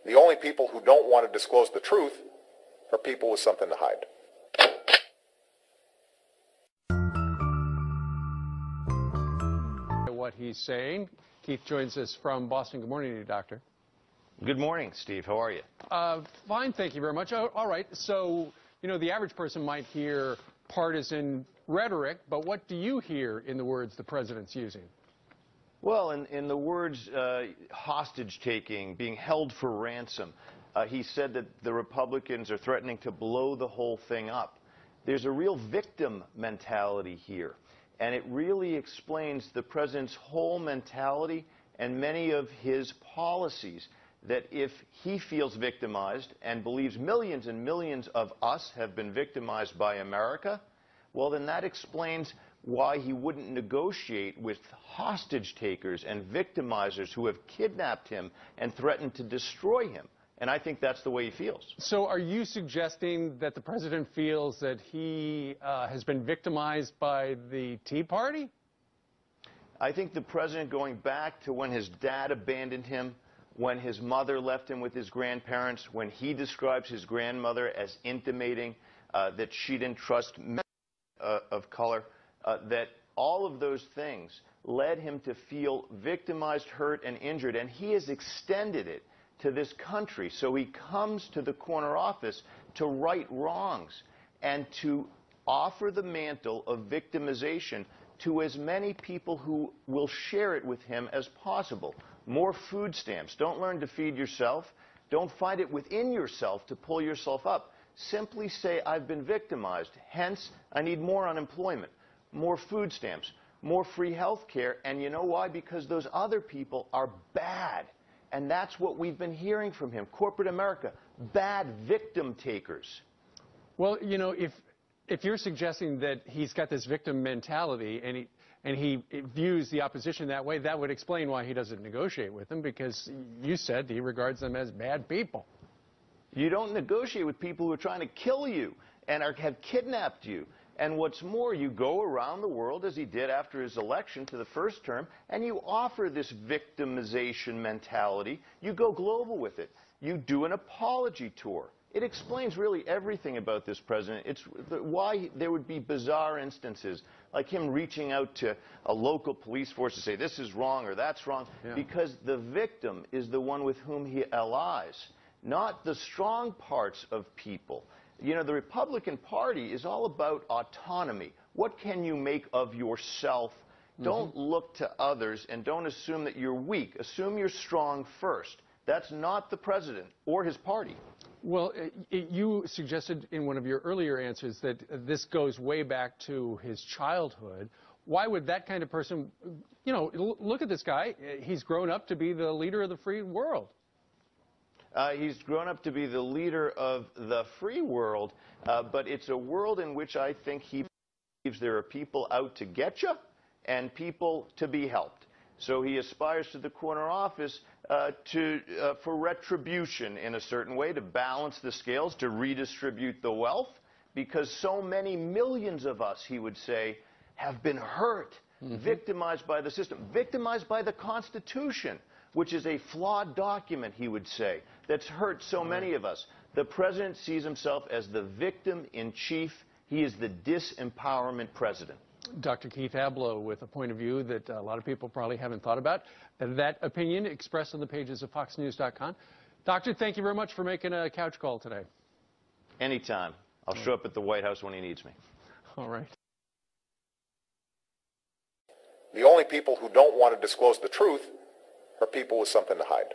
The only people who don't want to disclose the truth are people with something to hide. What he's saying. Keith joins us from Boston. Good morning to you, Doctor. Good morning, Steve. How are you? Fine, thank you very much. All right, so, you know, the average person might hear partisan rhetoric, but what do you hear in the words the president's using? Well, in the words hostage-taking, being held for ransom, he said that the Republicans are threatening to blow the whole thing up. There's a real victim mentality here, and it really explains the president's whole mentality and many of his policies, that if he feels victimized and believes millions and millions of us have been victimized by America, well, then that explains why he wouldn't negotiate with hostage takers and victimizers who have kidnapped him and threatened to destroy him. And I think that's the way he feels. So are you suggesting that the president feels that he has been victimized by the Tea Party? I think the president, going back to when his dad abandoned him, when his mother left him with his grandparents, when he describes his grandmother as intimating that she didn't trust men of color, that all of those things led him to feel victimized, hurt, and injured, and he has extended it to this country. So he comes to the corner office to right wrongs and to offer the mantle of victimization to as many people who will share it with him as possible. More food stamps. Don't learn to feed yourself. Don't find it within yourself to pull yourself up. Simply say, I've been victimized, hence I need more unemployment, more food stamps, more free health care. And you know why? Because those other people are bad. And that's what we've been hearing from him. Corporate America, bad victim takers. Well, you know, if you're suggesting that he's got this victim mentality and he views the opposition that way, that would explain why he doesn't negotiate with them, because you said he regards them as bad people. You don't negotiate with people who are trying to kill you and have kidnapped you. And what's more, you go around the world, as he did after his election to the first term, and you offer this victimization mentality. You go global with it. You do an apology tour. It explains really everything about this president. It's why there would be bizarre instances, like him reaching out to a local police force to say this is wrong or that's wrong, because the victim is the one with whom he allies, not the strong parts of people. You know, the Republican Party is all about autonomy. What can you make of yourself? Don't look to others and don't assume that you're weak. Assume you're strong first. That's not the president or his party. Well, you suggested in one of your earlier answers that this goes way back to his childhood. Why would that kind of person, you know, look at this guy. He's grown up to be the leader of the free world. He's grown up to be the leader of the free world, but it's a world in which I think he believes there are people out to get you and people to be helped. So he aspires to the corner office for retribution in a certain way, to balance the scales, to redistribute the wealth, because so many millions of us, he would say, have been hurt, victimized by the system, victimized by the Constitution, which is a flawed document, he would say, that's hurt so many of us. The president sees himself as the victim in chief. He is the disempowerment president. Dr. Keith Ablow, with a point of view that a lot of people probably haven't thought about. That opinion expressed on the pages of FoxNews.com. Doctor, thank you very much for making a couch call today. Anytime. I'll show up at the White House when he needs me. All right. The only people who don't want to disclose the truth are people with something to hide.